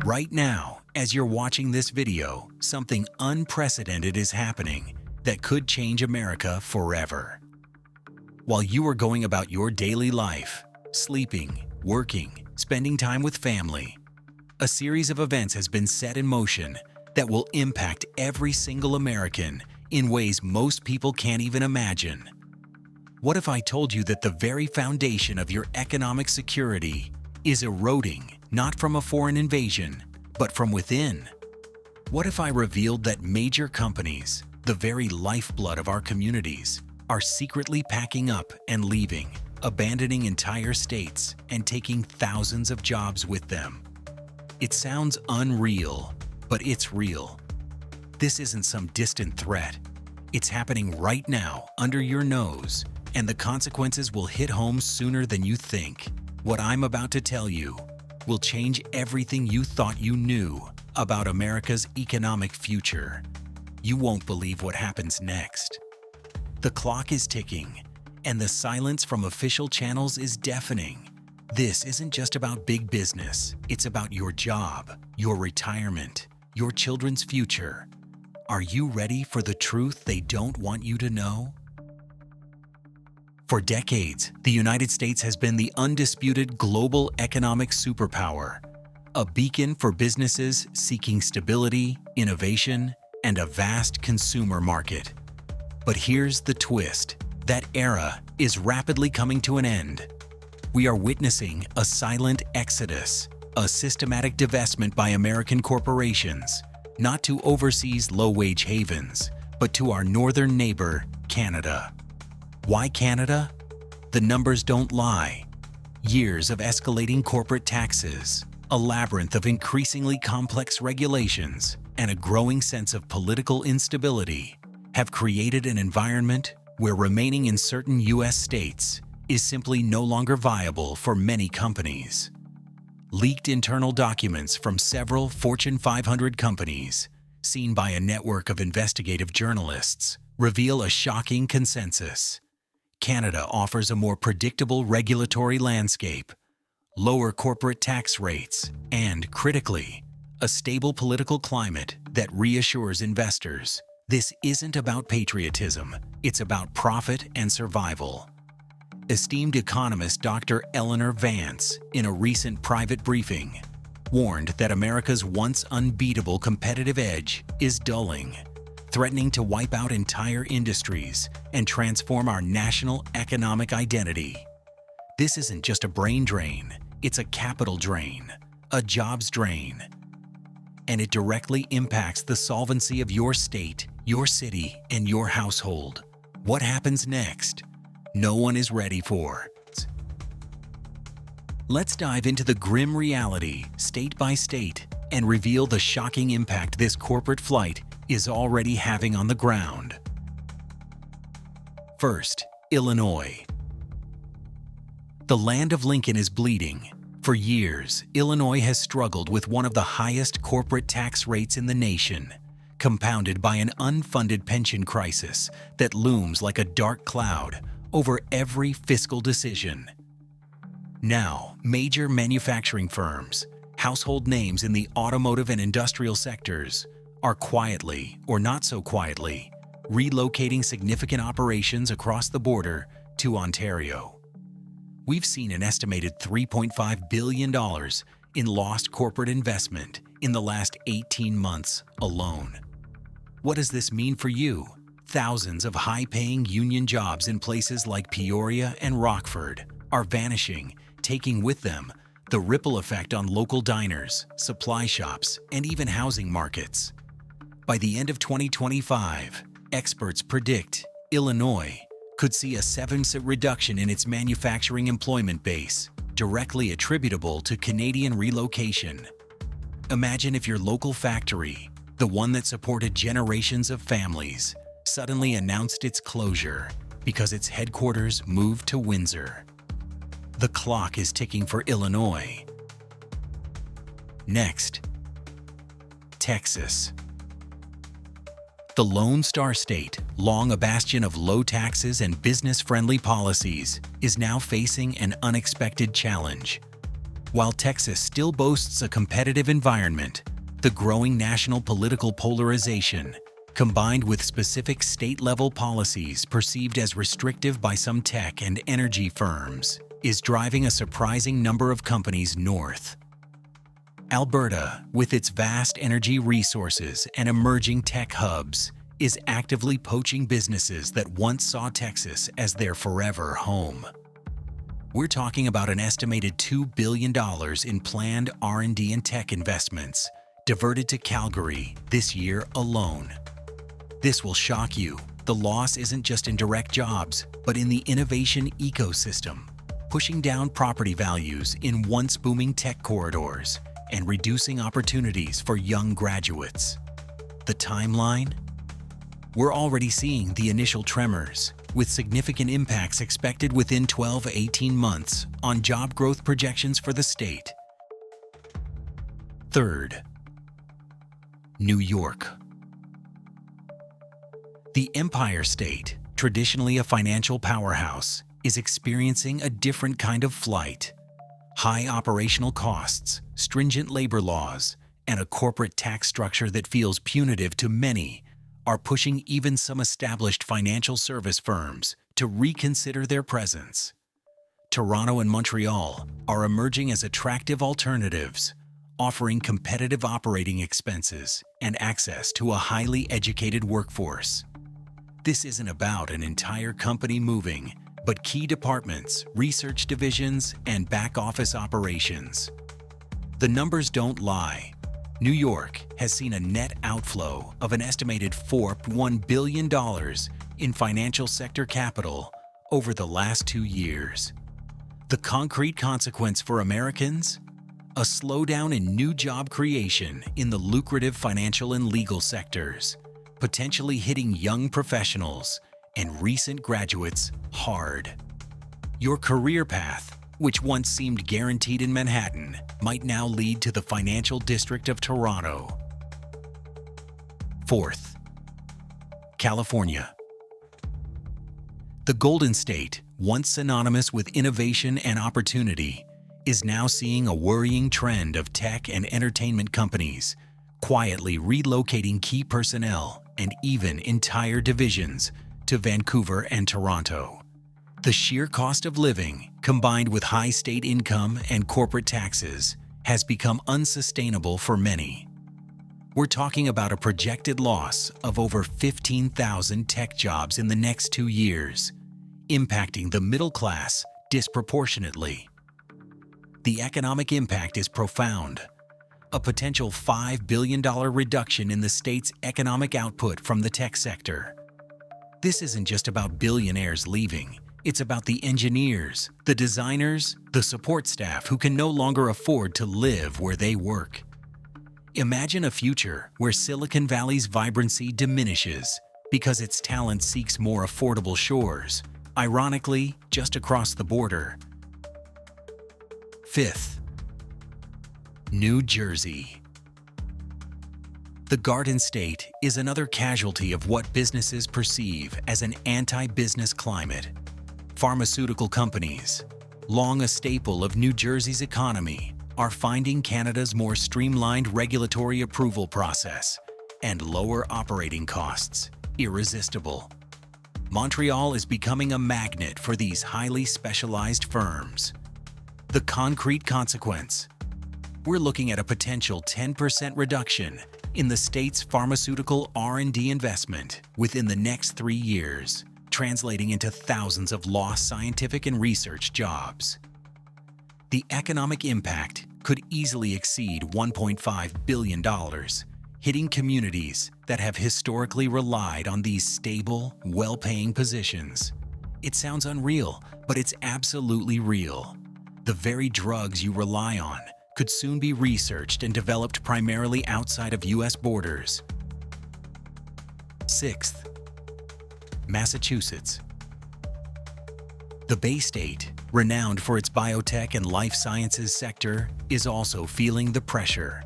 Right now, as you're watching this video, something unprecedented is happening that could change America forever. While you are going about your daily life, sleeping, working, spending time with family, a series of events has been set in motion that will impact every single American in ways most people can't even imagine. What if I told you that the very foundation of your economic security is eroding, not from a foreign invasion, but from within? What if I revealed that major companies, the very lifeblood of our communities, are secretly packing up and leaving, abandoning entire states and taking thousands of jobs with them? It sounds unreal, but it's real. This isn't some distant threat. It's happening right now, under your nose, and the consequences will hit home sooner than you think. What I'm about to tell you will change everything you thought you knew about America's economic future. You won't believe what happens next. The clock is ticking, and the silence from official channels is deafening. This isn't just about big business. It's about your job, your retirement, your children's future. Are you ready for the truth they don't want you to know? For decades, the United States has been the undisputed global economic superpower, a beacon for businesses seeking stability, innovation, and a vast consumer market. But here's the twist. That era is rapidly coming to an end. We are witnessing a silent exodus, a systematic divestment by American corporations, not to overseas low-wage havens, but to our northern neighbor, Canada. Why Canada? The numbers don't lie. Years of escalating corporate taxes, a labyrinth of increasingly complex regulations, and a growing sense of political instability have created an environment where remaining in certain U.S. states is simply no longer viable for many companies. Leaked internal documents from several Fortune 500 companies, seen by a network of investigative journalists, reveal a shocking consensus. Canada offers a more predictable regulatory landscape, lower corporate tax rates, and, critically, a stable political climate that reassures investors. This isn't about patriotism, it's about profit and survival. Esteemed economist Dr. Eleanor Vance, in a recent private briefing, warned that America's once unbeatable competitive edge is dulling, threatening to wipe out entire industries and transform our national economic identity. This isn't just a brain drain, it's a capital drain, a jobs drain. And it directly impacts the solvency of your state, your city, and your household. What happens next? No one is ready for. Let's dive into the grim reality, state by state, and reveal the shocking impact this corporate flight is already having on the ground. First, Illinois. The land of Lincoln is bleeding. For years, Illinois has struggled with one of the highest corporate tax rates in the nation, compounded by an unfunded pension crisis that looms like a dark cloud over every fiscal decision. Now, major manufacturing firms, household names in the automotive and industrial sectors, are quietly, or not so quietly, relocating significant operations across the border to Ontario. We've seen an estimated $3.5 billion in lost corporate investment in the last 18 months alone. What does this mean for you? Thousands of high-paying union jobs in places like Peoria and Rockford are vanishing, taking with them the ripple effect on local diners, supply shops, and even housing markets. By the end of 2025, experts predict Illinois could see a 7% reduction in its manufacturing employment base, directly attributable to Canadian relocation. Imagine if your local factory, the one that supported generations of families, suddenly announced its closure because its headquarters moved to Windsor. The clock is ticking for Illinois. Next, Texas. The Lone Star State, long a bastion of low taxes and business-friendly policies, is now facing an unexpected challenge. While Texas still boasts a competitive environment, the growing national political polarization, combined with specific state-level policies perceived as restrictive by some tech and energy firms, is driving a surprising number of companies north. Alberta, with its vast energy resources and emerging tech hubs, is actively poaching businesses that once saw Texas as their forever home. We're talking about an estimated $2 billion in planned R&D and tech investments diverted to Calgary this year alone. This will shock you. The loss isn't just in direct jobs, but in the innovation ecosystem, pushing down property values in once booming tech corridors and reducing opportunities for young graduates. The timeline? We're already seeing the initial tremors, with significant impacts expected within 12 to 18 months on job growth projections for the state. Third, New York. The Empire State, traditionally a financial powerhouse, is experiencing a different kind of flight. High operational costs, stringent labor laws, and a corporate tax structure that feels punitive to many are pushing even some established financial service firms to reconsider their presence. Toronto and Montreal are emerging as attractive alternatives, offering competitive operating expenses and access to a highly educated workforce. This isn't about an entire company moving, but key departments, research divisions, and back-office operations. The numbers don't lie. New York has seen a net outflow of an estimated $1 billion in financial sector capital over the last 2 years. The concrete consequence for Americans? A slowdown in new job creation in the lucrative financial and legal sectors, potentially hitting young professionals and recent graduates hard. Your career path, which once seemed guaranteed in Manhattan, might now lead to the financial district of Toronto. Fourth, California. The Golden State, once synonymous with innovation and opportunity, is now seeing a worrying trend of tech and entertainment companies quietly relocating key personnel and even entire divisions to Vancouver and Toronto. The sheer cost of living, combined with high state income and corporate taxes, has become unsustainable for many. We're talking about a projected loss of over 15,000 tech jobs in the next 2 years, impacting the middle class disproportionately. The economic impact is profound. A potential $5 billion reduction in the state's economic output from the tech sector. This isn't just about billionaires leaving. It's about the engineers, the designers, the support staff who can no longer afford to live where they work. Imagine a future where Silicon Valley's vibrancy diminishes because its talent seeks more affordable shores, ironically, just across the border. Fifth, New Jersey. The Garden State is another casualty of what businesses perceive as an anti-business climate. Pharmaceutical companies, long a staple of New Jersey's economy, are finding Canada's more streamlined regulatory approval process and lower operating costs irresistible. Montreal is becoming a magnet for these highly specialized firms. The concrete consequence? We're looking at a potential 10% reduction in the state's pharmaceutical R&D investment within the next 3 years, translating into thousands of lost scientific and research jobs. The economic impact could easily exceed $1.5 billion, hitting communities that have historically relied on these stable, well-paying positions. It sounds unreal, but it's absolutely real. The very drugs you rely on could soon be researched and developed primarily outside of U.S. borders. Sixth, Massachusetts. The Bay State, renowned for its biotech and life sciences sector, is also feeling the pressure.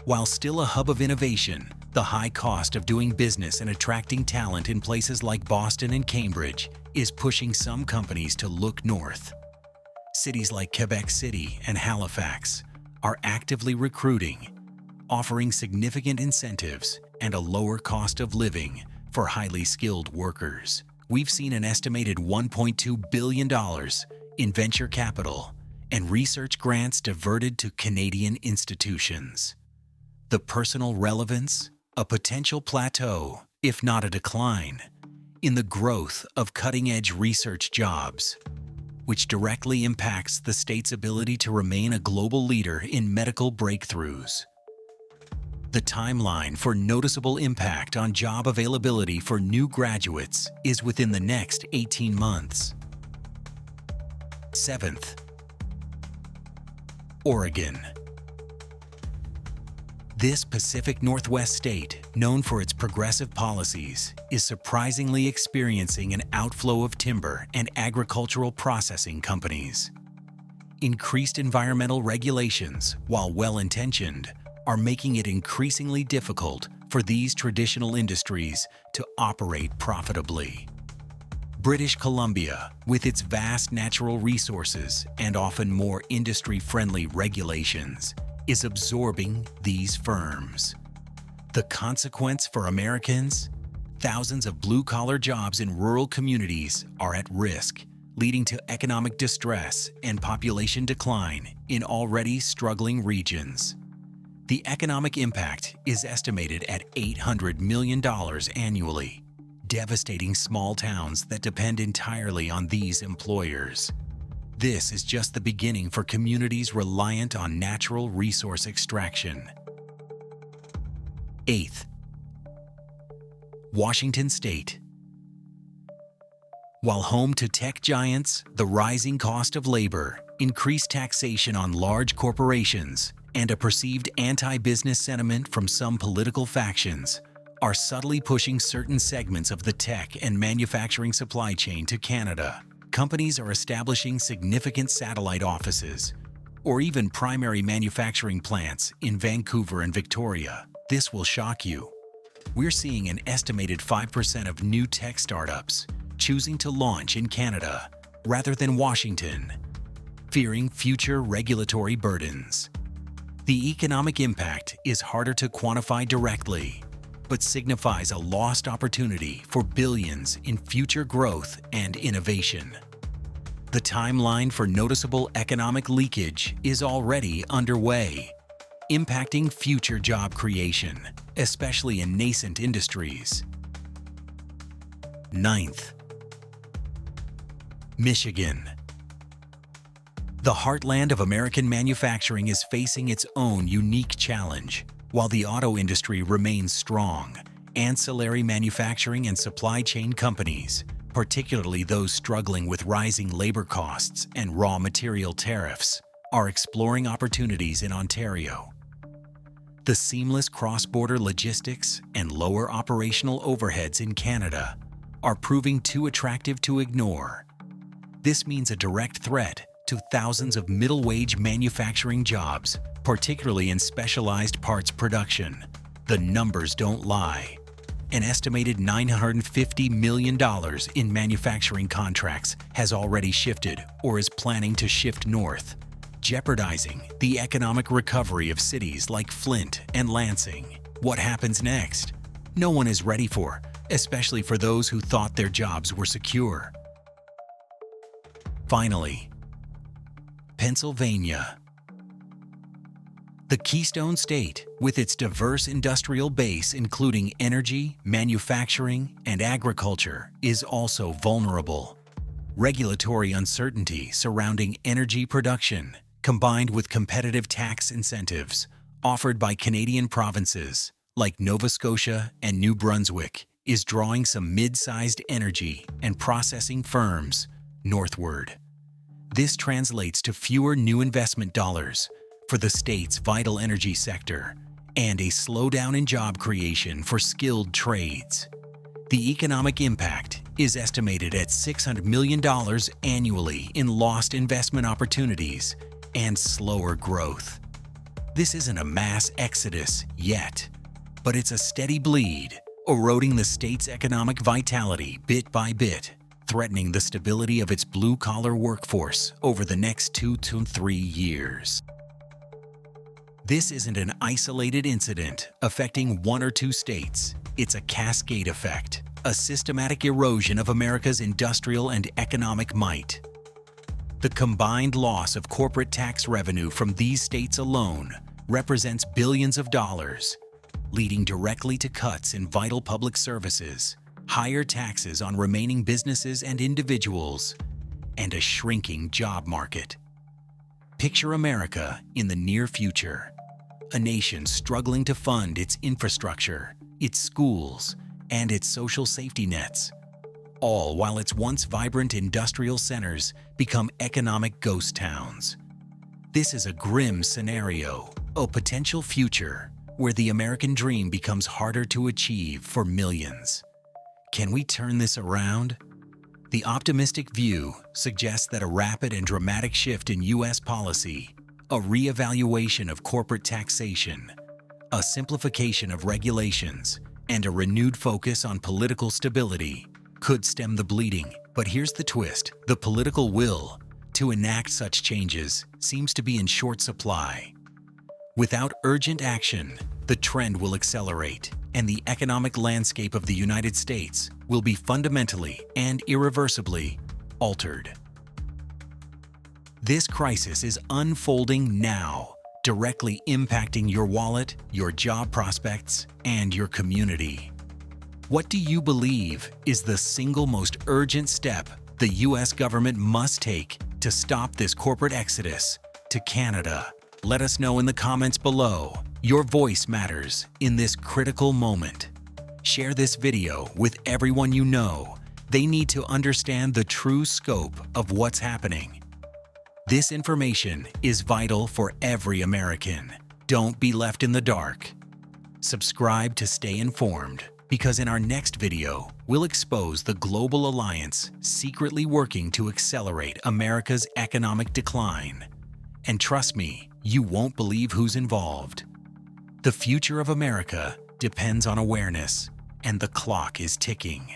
While still a hub of innovation, the high cost of doing business and attracting talent in places like Boston and Cambridge is pushing some companies to look north. Cities like Quebec City and Halifax are actively recruiting, offering significant incentives and a lower cost of living for highly skilled workers. We've seen an estimated $1.2 billion in venture capital and research grants diverted to Canadian institutions. The personal relevance, a potential plateau, if not a decline, in the growth of cutting-edge research jobs, which directly impacts the state's ability to remain a global leader in medical breakthroughs. The timeline for noticeable impact on job availability for new graduates is within the next 18 months. 7th, Oregon. This Pacific Northwest state, known for its progressive policies, is surprisingly experiencing an outflow of timber and agricultural processing companies. Increased environmental regulations, while well-intentioned, are making it increasingly difficult for these traditional industries to operate profitably. British Columbia, with its vast natural resources and often more industry-friendly regulations, is absorbing these firms. The consequence for Americans? Thousands of blue-collar jobs in rural communities are at risk, leading to economic distress and population decline in already struggling regions. The economic impact is estimated at $800 million annually, devastating small towns that depend entirely on these employers. This is just the beginning for communities reliant on natural resource extraction. 8th, Washington State. While home to tech giants, the rising cost of labor, increased taxation on large corporations, and a perceived anti-business sentiment from some political factions are subtly pushing certain segments of the tech and manufacturing supply chain to Canada. Companies are establishing significant satellite offices or even primary manufacturing plants in Vancouver and Victoria. This will shock you. We're seeing an estimated 5% of new tech startups choosing to launch in Canada rather than Washington, fearing future regulatory burdens. The economic impact is harder to quantify directly, but signifies a lost opportunity for billions in future growth and innovation. The timeline for noticeable economic leakage is already underway, impacting future job creation, especially in nascent industries. 9th, Michigan. The heartland of American manufacturing is facing its own unique challenge. While the auto industry remains strong, ancillary manufacturing and supply chain companies, particularly those struggling with rising labor costs and raw material tariffs, are exploring opportunities in Ontario. The seamless cross-border logistics and lower operational overheads in Canada are proving too attractive to ignore. This means a direct threat to thousands of middle-wage manufacturing jobs, particularly in specialized parts production. The numbers don't lie. An estimated $950 million in manufacturing contracts has already shifted or is planning to shift north, jeopardizing the economic recovery of cities like Flint and Lansing. What happens next? No one is ready for, especially for those who thought their jobs were secure. Finally, Pennsylvania. The Keystone State, with its diverse industrial base including energy, manufacturing, and agriculture, is also vulnerable. Regulatory uncertainty surrounding energy production, combined with competitive tax incentives offered by Canadian provinces like Nova Scotia and New Brunswick, is drawing some mid-sized energy and processing firms northward. This translates to fewer new investment dollars for the state's vital energy sector and a slowdown in job creation for skilled trades. The economic impact is estimated at $600 million annually in lost investment opportunities and slower growth. This isn't a mass exodus yet, but it's a steady bleed, eroding the state's economic vitality bit by bit. threatening the stability of its blue-collar workforce over the next 2 to 3 years. This isn't an isolated incident affecting 1 or 2 states. It's a cascade effect, a systematic erosion of America's industrial and economic might. The combined loss of corporate tax revenue from these states alone represents billions of dollars, leading directly to cuts in vital public services, higher taxes on remaining businesses and individuals, and a shrinking job market. Picture America in the near future, a nation struggling to fund its infrastructure, its schools, and its social safety nets, all while its once vibrant industrial centers become economic ghost towns. This is a grim scenario, a potential future where the American dream becomes harder to achieve for millions. Can we turn this around? The optimistic view suggests that a rapid and dramatic shift in U.S. policy, a re-evaluation of corporate taxation, a simplification of regulations, and a renewed focus on political stability could stem the bleeding. But here's the twist: the political will to enact such changes seems to be in short supply. Without urgent action, the trend will accelerate, and the economic landscape of the United States will be fundamentally and irreversibly altered. This crisis is unfolding now, directly impacting your wallet, your job prospects, and your community. What do you believe is the single most urgent step the U.S. government must take to stop this corporate exodus to Canada? Let us know in the comments below. Your voice matters in this critical moment. Share this video with everyone you know. They need to understand the true scope of what's happening. This information is vital for every American. Don't be left in the dark. Subscribe to stay informed, because in our next video, we'll expose the global alliance secretly working to accelerate America's economic decline. And trust me, you won't believe who's involved. The future of America depends on awareness, and the clock is ticking.